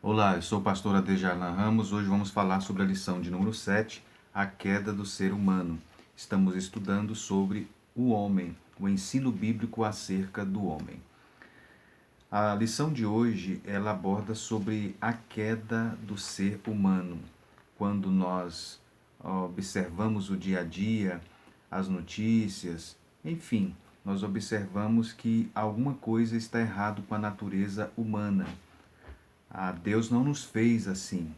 Olá, eu sou o pastor Adejarlan Ramos. Hoje vamos falar sobre a lição de número 7, a queda do ser humano. Estamos estudando sobre o homem, o ensino bíblico acerca do homem. A lição de hoje, ela aborda sobre a queda do ser humano. Quando nós observamos o dia a dia, as notícias, enfim, nós observamos que alguma coisa está errado com a natureza humana. Deus não nos fez assim.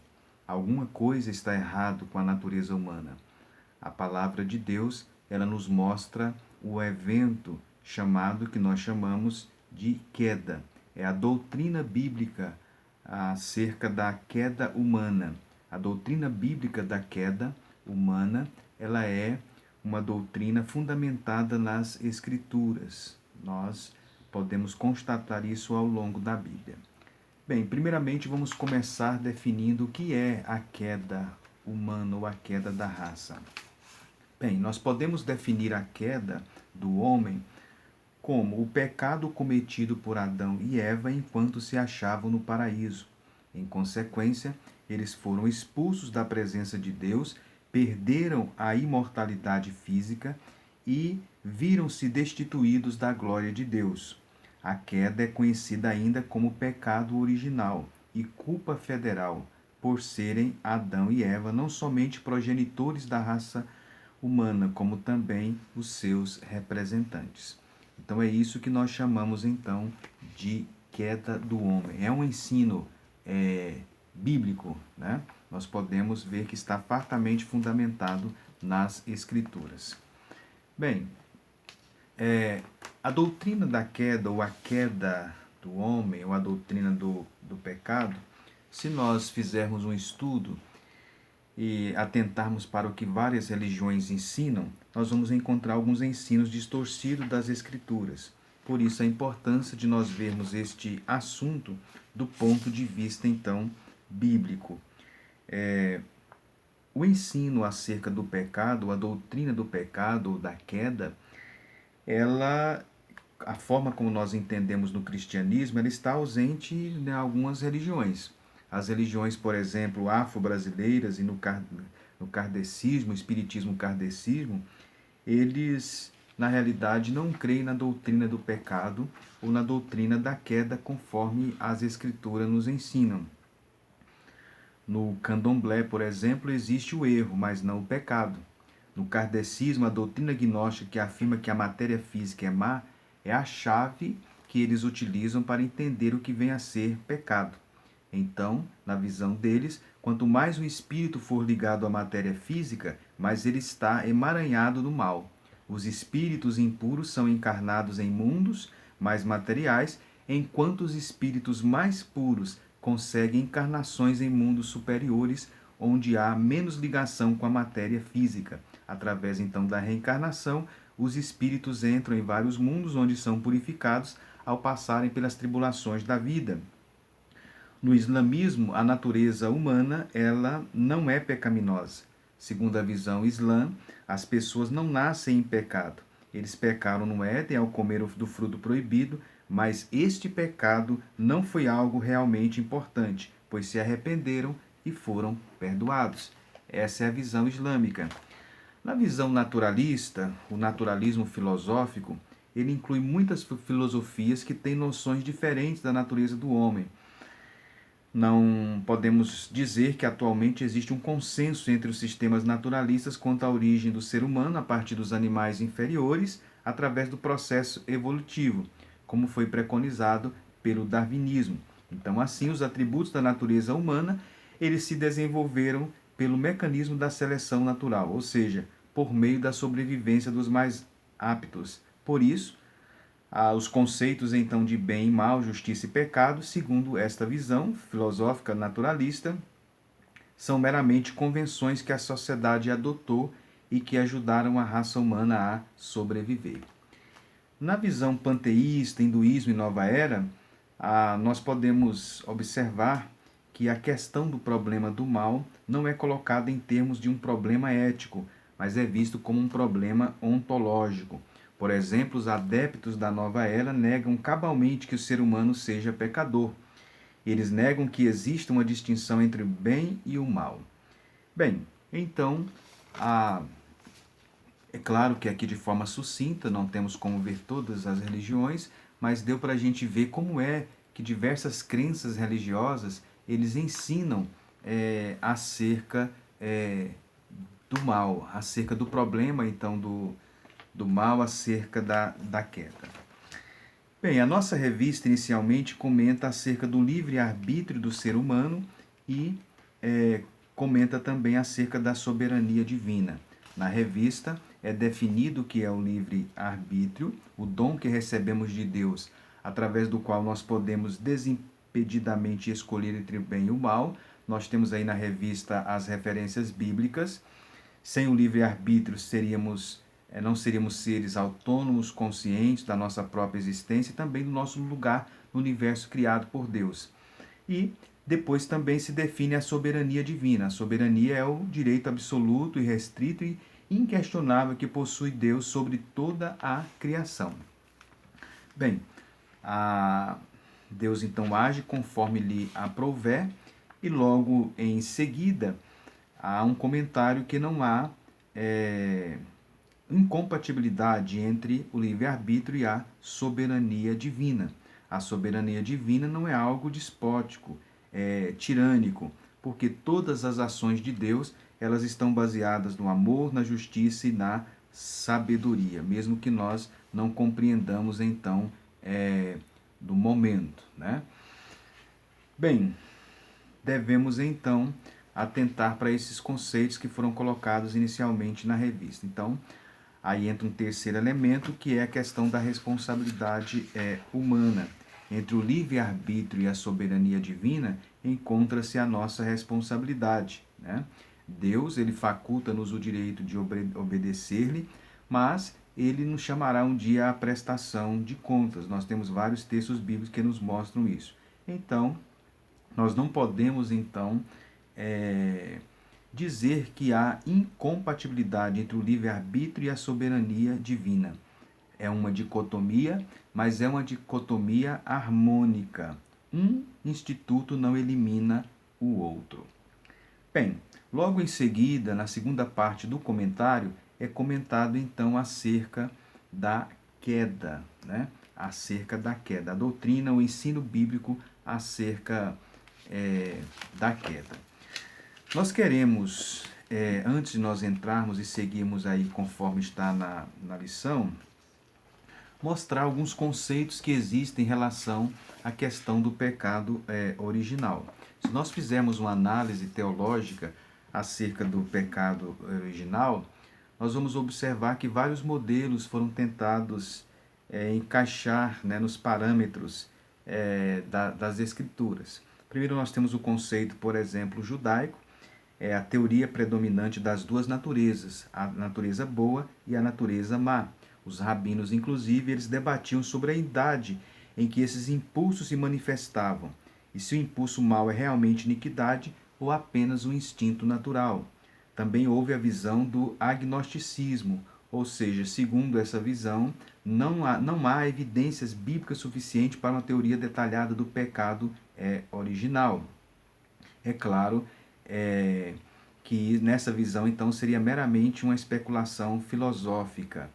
Alguma coisa está errado com a natureza humana. A palavra de Deus, ela nos mostra o evento chamado, que nós chamamos de queda. É a doutrina bíblica acerca da queda humana. A doutrina bíblica da queda humana, ela é uma doutrina fundamentada nas Escrituras. Nós podemos constatar isso ao longo da Bíblia. Bem, primeiramente vamos começar definindo o que é a queda humana ou a queda da raça. Bem, nós podemos definir a queda do homem como o pecado cometido por Adão e Eva enquanto se achavam no paraíso. Em consequência, eles foram expulsos da presença de Deus, perderam a imortalidade física e viram-se destituídos da glória de Deus. A queda é conhecida ainda como pecado original e culpa federal, por serem Adão e Eva não somente progenitores da raça humana, como também os seus representantes. Então é isso que nós chamamos então de queda do homem. É um ensino bíblico, né? Nós podemos ver que está fartamente fundamentado nas Escrituras. Bem, a doutrina da queda, ou a queda do homem, ou a doutrina do pecado, se nós fizermos um estudo e atentarmos para o que várias religiões ensinam, nós vamos encontrar alguns ensinos distorcidos das Escrituras. Por isso, a importância de nós vermos este assunto do ponto de vista, então, bíblico. O ensino acerca do pecado, a doutrina do pecado ou da queda, a forma como nós entendemos no cristianismo, ela está ausente em algumas religiões. As religiões, por exemplo, afro-brasileiras e no kardecismo, espiritismo kardecismo, eles, na realidade, não creem na doutrina do pecado ou na doutrina da queda conforme as escrituras nos ensinam. No candomblé, por exemplo, existe o erro, mas não o pecado. No kardecismo, a doutrina gnóstica que afirma que a matéria física é má é a chave que eles utilizam para entender o que vem a ser pecado. Então, na visão deles, quanto mais o espírito for ligado à matéria física, mais ele está emaranhado no mal. Os espíritos impuros são encarnados em mundos mais materiais, enquanto os espíritos mais puros conseguem encarnações em mundos superiores, onde há menos ligação com a matéria física. Através então da reencarnação, os espíritos entram em vários mundos onde são purificados ao passarem pelas tribulações da vida. No islamismo, a natureza humana, ela não é pecaminosa. Segundo a visão islã, as pessoas não nascem em pecado. Eles pecaram no Éden ao comer do fruto proibido, mas este pecado não foi algo realmente importante, pois se arrependeram e foram perdoados. Essa é a visão islâmica. Na visão naturalista, o naturalismo filosófico, ele inclui muitas filosofias que têm noções diferentes da natureza do homem. Não podemos dizer que atualmente existe um consenso entre os sistemas naturalistas quanto à origem do ser humano a partir dos animais inferiores através do processo evolutivo, como foi preconizado pelo darwinismo. Então, assim, os atributos da natureza humana, eles se desenvolveram pelo mecanismo da seleção natural, ou seja, por meio da sobrevivência dos mais aptos. Por isso, os conceitos então de bem e mal, justiça e pecado, segundo esta visão filosófica naturalista, são meramente convenções que a sociedade adotou e que ajudaram a raça humana a sobreviver. Na visão panteísta, hinduísmo e nova era, nós podemos observar que a questão do problema do mal não é colocada em termos de um problema ético, mas é visto como um problema ontológico. Por exemplo, os adeptos da nova era negam cabalmente que o ser humano seja pecador. Eles negam que exista uma distinção entre o bem e o mal. Bem, então, é claro que aqui de forma sucinta, não temos como ver todas as religiões, mas deu para a gente ver como é que diversas crenças religiosas, eles ensinam acerca do mal, acerca do problema, então, do mal, acerca da queda. Bem, a nossa revista inicialmente comenta acerca do livre-arbítrio do ser humano e comenta também acerca da soberania divina. Na revista é definido o que é o livre-arbítrio, o dom que recebemos de Deus, através do qual nós podemos desimpedidamente escolher entre o bem e o mal. Nós temos aí na revista as referências bíblicas. Sem o livre-arbítrio não seríamos seres autônomos, conscientes da nossa própria existência e também do nosso lugar no universo criado por Deus. E depois também se define a soberania divina. A soberania é o direito absoluto, irrestrito e inquestionável que possui Deus sobre toda a criação. Bem, Deus então age conforme lhe aprouver e logo em seguida há um comentário que não há incompatibilidade entre o livre-arbítrio e a soberania divina. A soberania divina não é algo despótico, tirânico, porque todas as ações de Deus elas estão baseadas no amor, na justiça e na sabedoria, mesmo que nós não compreendamos então do momento, né? Bem, devemos então atentar para esses conceitos que foram colocados inicialmente na revista. Então, aí entra um terceiro elemento, que é a questão da responsabilidade humana. Entre o livre-arbítrio e a soberania divina, encontra-se a nossa responsabilidade, né? Deus, ele faculta-nos o direito de obedecer-lhe, mas ele nos chamará um dia à prestação de contas. Nós temos vários textos bíblicos que nos mostram isso. Então, nós não podemos, então, dizer que há incompatibilidade entre o livre-arbítrio e a soberania divina. É uma dicotomia, mas é uma dicotomia harmônica. Um instituto não elimina o outro. Bem, logo em seguida, na segunda parte do comentário, é comentado então acerca da queda, né? Acerca da queda, a doutrina, o ensino bíblico acerca da queda. Nós queremos, antes de nós entrarmos e seguirmos aí conforme está na lição, mostrar alguns conceitos que existem em relação à questão do pecado original. Se nós fizermos uma análise teológica acerca do pecado original, nós vamos observar que vários modelos foram tentados encaixar, né, nos parâmetros das Escrituras. Primeiro nós temos o conceito, por exemplo, judaico, a teoria predominante das duas naturezas, a natureza boa e a natureza má. Os rabinos, inclusive, eles debatiam sobre a idade em que esses impulsos se manifestavam, e se o impulso mau é realmente iniquidade ou apenas um instinto natural. Também houve a visão do agnosticismo, ou seja, segundo essa visão, não há evidências bíblicas suficientes para uma teoria detalhada do pecado original. É claro que nessa visão, então, seria meramente uma especulação filosófica.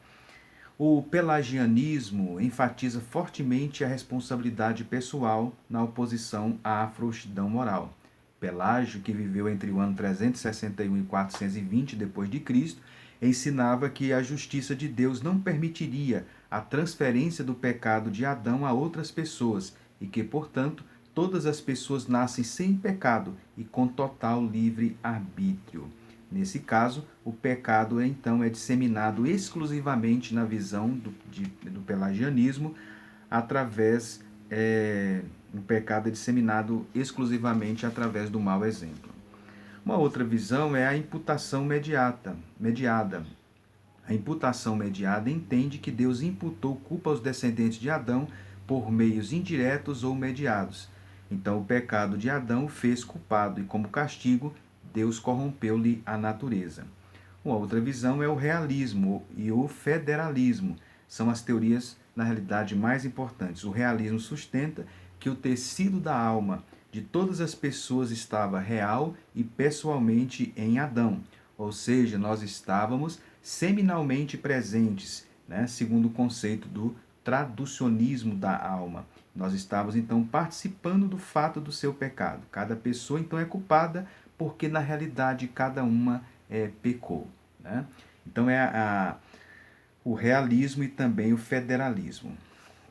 O pelagianismo enfatiza fortemente a responsabilidade pessoal na oposição à frouxidão moral. Pelágio, que viveu entre o ano 361 e 420 d.C., ensinava que a justiça de Deus não permitiria a transferência do pecado de Adão a outras pessoas e que, portanto, todas as pessoas nascem sem pecado e com total livre-arbítrio. Nesse caso, o pecado então é disseminado exclusivamente na visão do pelagianismo, através o pecado é disseminado exclusivamente através do mau exemplo. Uma outra visão é a imputação mediada. A imputação mediada entende que Deus imputou culpa aos descendentes de Adão por meios indiretos ou mediados. Então, o pecado de Adão o fez culpado e, como castigo, Deus corrompeu-lhe a natureza. Uma outra visão é o realismo e o federalismo. São as teorias, na realidade, mais importantes. O realismo sustenta que o tecido da alma de todas as pessoas estava real e pessoalmente em Adão, ou seja, nós estávamos seminalmente presentes, né, segundo o conceito do traducionismo da alma. Nós estávamos então participando do fato do seu pecado. Cada pessoa então é culpada porque na realidade cada uma pecou, né? Então o realismo e também o federalismo.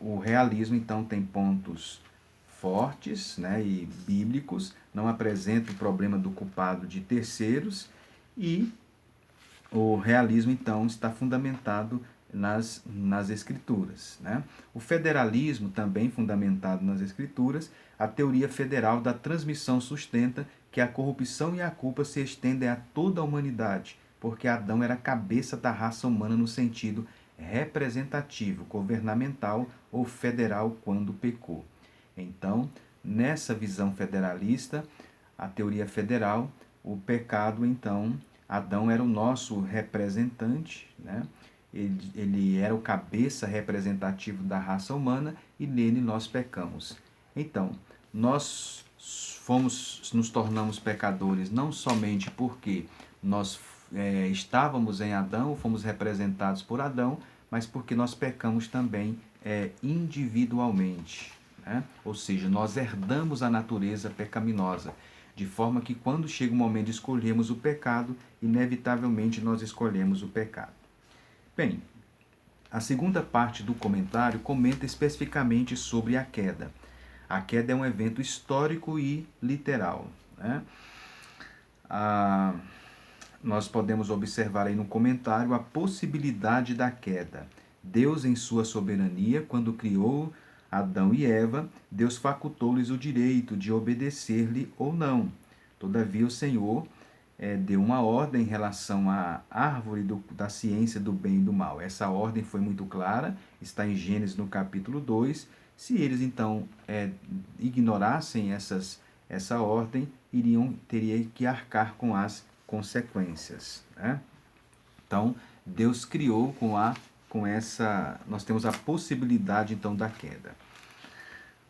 O realismo então tem pontos fortes, né, e bíblicos, não apresenta o problema do culpado de terceiros, e o realismo, então, está fundamentado nas Escrituras. Né? O federalismo, também fundamentado nas Escrituras, a teoria federal da transmissão sustenta que a corrupção e a culpa se estendem a toda a humanidade, porque Adão era a cabeça da raça humana no sentido representativo, governamental ou federal quando pecou. Então, nessa visão federalista, a teoria federal, o pecado, então, Adão era o nosso representante, né? Ele era o cabeça representativo da raça humana e nele nós pecamos. Então, nós nos tornamos pecadores não somente porque nós estávamos em Adão, fomos representados por Adão, mas porque nós pecamos também individualmente, né? Ou seja, nós herdamos a natureza pecaminosa, de forma que quando chega o momento de escolhermos o pecado, inevitavelmente nós escolhemos o pecado. Bem, a segunda parte do comentário comenta especificamente sobre a queda. A queda é um evento histórico e literal, né? Nós podemos observar aí no comentário a possibilidade da queda. Deus, em sua soberania, quando criou Adão e Eva, Deus facultou-lhes o direito de obedecer-lhe ou não. Todavia, o Senhor deu uma ordem em relação à árvore da ciência do bem e do mal. Essa ordem foi muito clara, está em Gênesis no capítulo 2. Se eles, então, ignorassem essa ordem, teria que arcar com as consequências, né? Então, Deus criou nós temos a possibilidade então da queda.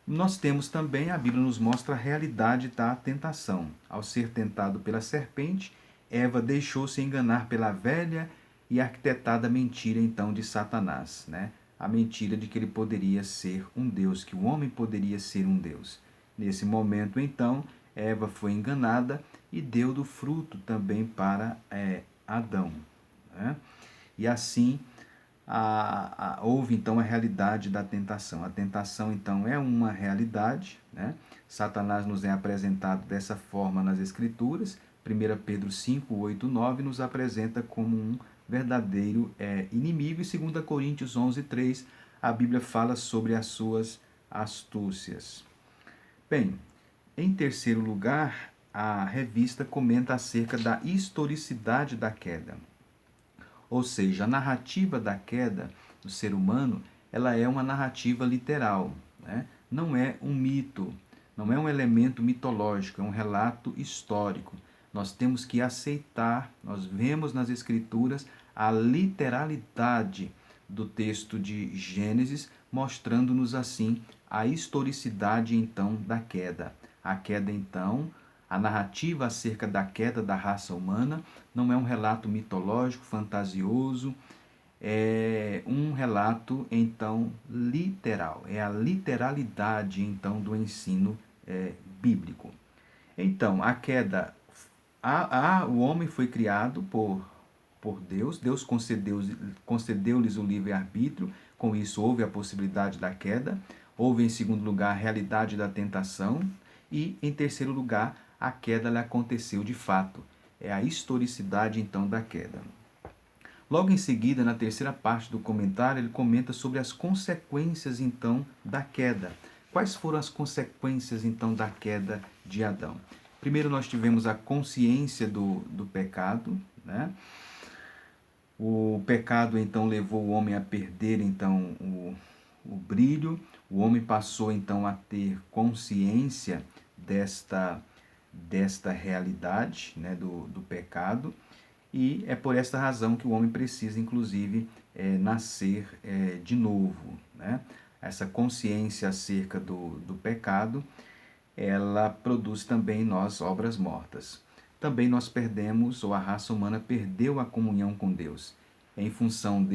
Nós temos também, a Bíblia nos mostra a realidade da tentação. Ao ser tentado pela serpente, Eva deixou-se enganar pela velha e arquitetada mentira então de Satanás, né? A mentira de que ele poderia ser um Deus, que o homem poderia ser um Deus. Nesse momento, então, Eva foi enganada e deu do fruto também para Adão, né? E assim houve então a realidade da tentação. A tentação então é uma realidade, né? Satanás nos é apresentado dessa forma nas Escrituras. 1 Pedro 5, 8, 9 nos apresenta como um verdadeiro inimigo, e 2 Coríntios 11, 3 a Bíblia fala sobre as suas astúcias. Bem, em terceiro lugar, a revista comenta acerca da historicidade da queda. Ou seja, a narrativa da queda do ser humano, ela é uma narrativa literal, né? Não é um mito, não é um elemento mitológico, é um relato histórico. Nós temos que aceitar, nós vemos nas Escrituras a literalidade do texto de Gênesis, mostrando-nos assim a historicidade então da queda. A queda então, a narrativa acerca da queda da raça humana não é um relato mitológico, fantasioso, é um relato então literal, é a literalidade então do ensino bíblico. Então, a queda, o homem foi criado por Deus, Deus concedeu-lhes o livre-arbítrio, com isso houve a possibilidade da queda, houve em segundo lugar a realidade da tentação, e em terceiro lugar a queda ela aconteceu de fato. É a historicidade então da queda. Logo em seguida, na terceira parte do comentário, ele comenta sobre as consequências então da queda. Quais foram as consequências então da queda de Adão? Primeiro nós tivemos a consciência do pecado, né? O pecado então levou o homem a perder então o brilho. O homem passou então a ter consciência desta realidade, né, do pecado, e é por esta razão que o homem precisa, inclusive, nascer de novo, né? Essa consciência acerca do pecado ela produz também em nós obras mortas. Também nós perdemos, ou a raça humana perdeu a comunhão com Deus. Em função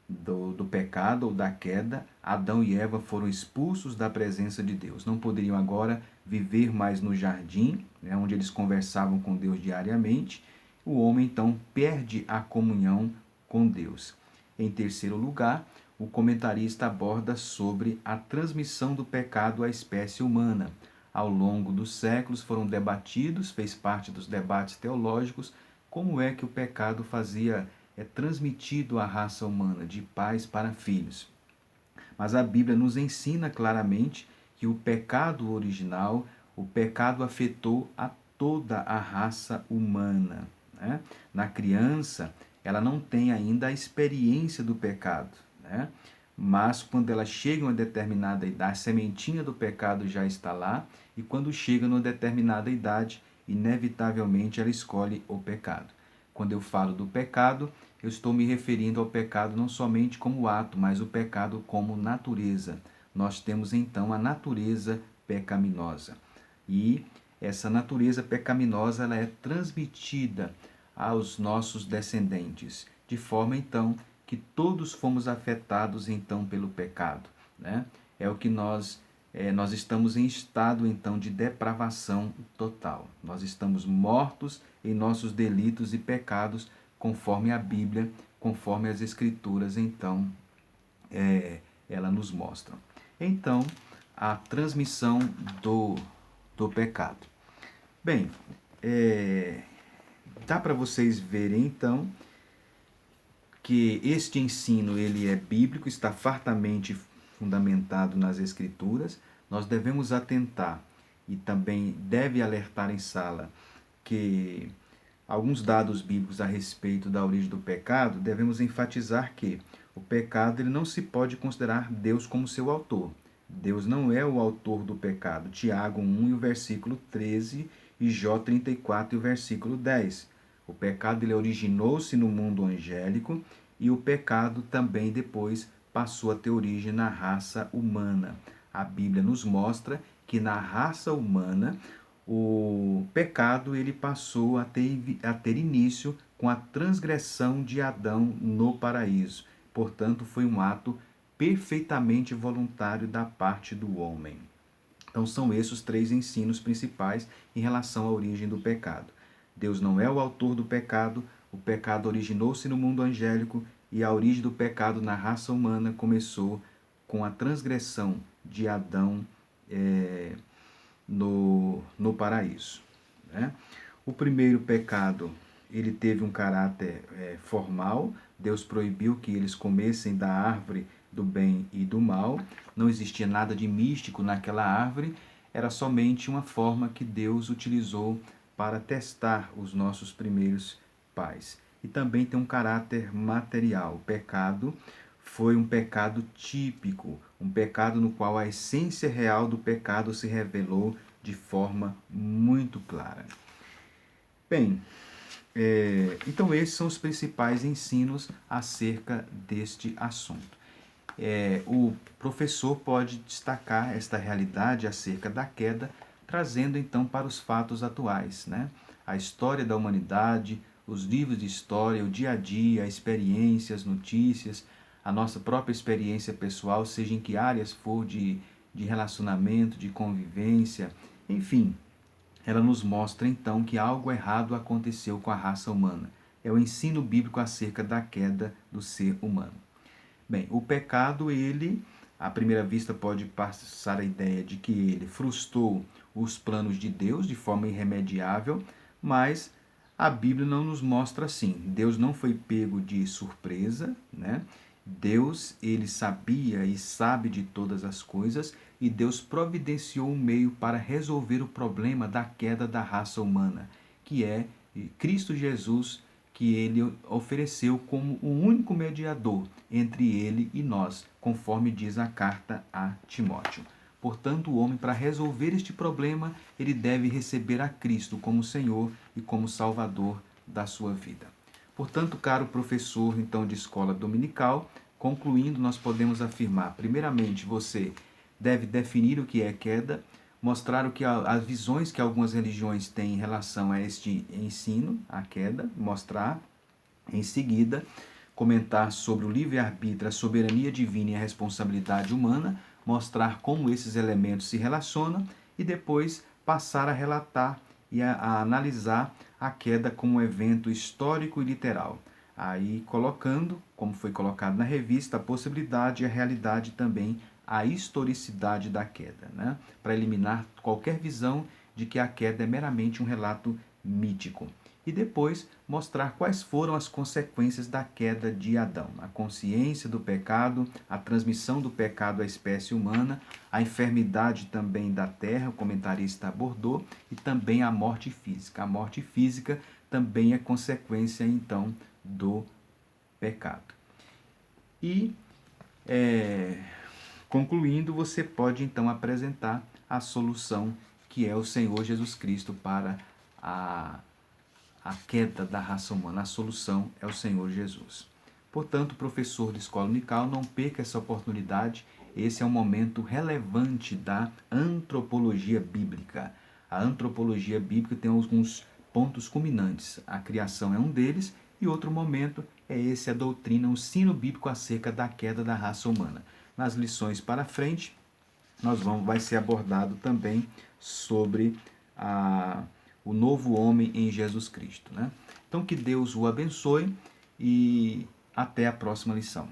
do pecado ou da queda, Adão e Eva foram expulsos da presença de Deus. Não poderiam agora viver mais no jardim, né, onde eles conversavam com Deus diariamente. O homem então perde a comunhão com Deus. Em terceiro lugar, o comentarista aborda sobre a transmissão do pecado à espécie humana. Ao longo dos séculos foram debatidos, fez parte dos debates teológicos, como é que o pecado é transmitido à raça humana, de pais para filhos. Mas a Bíblia nos ensina claramente que o pecado original, o pecado afetou a toda a raça humana, né? Na criança, ela não tem ainda a experiência do pecado, né? Mas quando ela chega a uma determinada idade, a sementinha do pecado já está lá, e quando chega numa determinada idade, inevitavelmente ela escolhe o pecado. Quando eu falo do pecado, eu estou me referindo ao pecado não somente como ato, mas o pecado como natureza. Nós temos então a natureza pecaminosa. E essa natureza pecaminosa ela é transmitida aos nossos descendentes, de forma então que todos fomos afetados então pelo pecado, né? É o que nós estamos em estado então de depravação total. Nós estamos mortos em nossos delitos e pecados, conforme a Bíblia, conforme as Escrituras, então, ela nos mostra. Então, a transmissão do pecado. Bem, dá para vocês verem, então, que este ensino ele é bíblico, está fartamente fundamentado nas Escrituras. Nós devemos atentar e também deve alertar em sala que alguns dados bíblicos a respeito da origem do pecado, devemos enfatizar que o pecado ele não se pode considerar Deus como seu autor. Deus não é o autor do pecado. Tiago 1 e o versículo 13 e Jó 34 e o versículo 10. O pecado ele originou-se no mundo angélico e o pecado também depois passou a ter origem na raça humana. A Bíblia nos mostra que na raça humana o pecado ele passou a ter início com a transgressão de Adão no paraíso. Portanto, foi um ato perfeitamente voluntário da parte do homem. Então, são esses os três ensinos principais em relação à origem do pecado. Deus não é o autor do pecado, o pecado originou-se no mundo angélico e a origem do pecado na raça humana começou com a transgressão de Adão no paraíso, né? O primeiro pecado ele teve um caráter formal. Deus proibiu que eles comessem da árvore do bem e do mal. Não existia nada de místico naquela árvore, era somente uma forma que Deus utilizou para testar os nossos primeiros pais. E também tem um caráter material. O pecado foi um pecado típico, um pecado no qual a essência real do pecado se revelou de forma muito clara. Bem, então esses são os principais ensinos acerca deste assunto. O professor pode destacar esta realidade acerca da queda, trazendo então para os fatos atuais, né? A história da humanidade, os livros de história, o dia a dia, experiências, notícias, a nossa própria experiência pessoal, seja em que áreas for de relacionamento, de convivência, enfim, ela nos mostra então que algo errado aconteceu com a raça humana. É o ensino bíblico acerca da queda do ser humano. Bem, o pecado, ele, à primeira vista, pode passar a ideia de que ele frustrou os planos de Deus de forma irremediável, mas a Bíblia não nos mostra assim. Deus não foi pego de surpresa, né? Deus, ele sabia e sabe de todas as coisas, e Deus providenciou um meio para resolver o problema da queda da raça humana, que é Cristo Jesus, que ele ofereceu como o único mediador entre ele e nós, conforme diz a carta a Timóteo. Portanto, o homem, para resolver este problema, ele deve receber a Cristo como Senhor e como Salvador da sua vida. Portanto, caro professor então de escola dominical, concluindo, nós podemos afirmar, primeiramente, você deve definir o que é queda, mostrar as visões que algumas religiões têm em relação a este ensino, a queda, mostrar. Em seguida, comentar sobre o livre-arbítrio, a soberania divina e a responsabilidade humana, mostrar como esses elementos se relacionam e depois passar a relatar e a analisar a queda como um evento histórico e literal. Aí colocando, como foi colocado na revista, a possibilidade e a realidade também, a historicidade da queda, né? Para eliminar qualquer visão de que a queda é meramente um relato mítico. E depois mostrar quais foram as consequências da queda de Adão, a consciência do pecado, a transmissão do pecado à espécie humana, a enfermidade também da terra, o comentarista abordou, e também a morte física. A morte física também é consequência, então, do pecado. E, concluindo, você pode, então, apresentar a solução que é o Senhor Jesus Cristo para a queda da raça humana. A solução é o Senhor Jesus. Portanto, professor de escola unical, não perca essa oportunidade. Esse é um momento relevante da antropologia bíblica. A antropologia bíblica tem alguns pontos culminantes. A criação é um deles e outro momento é esse, a doutrina, o ensino bíblico acerca da queda da raça humana. Nas lições para frente, vai ser abordado também sobre o novo homem em Jesus Cristo, né? Então que Deus o abençoe e até a próxima lição.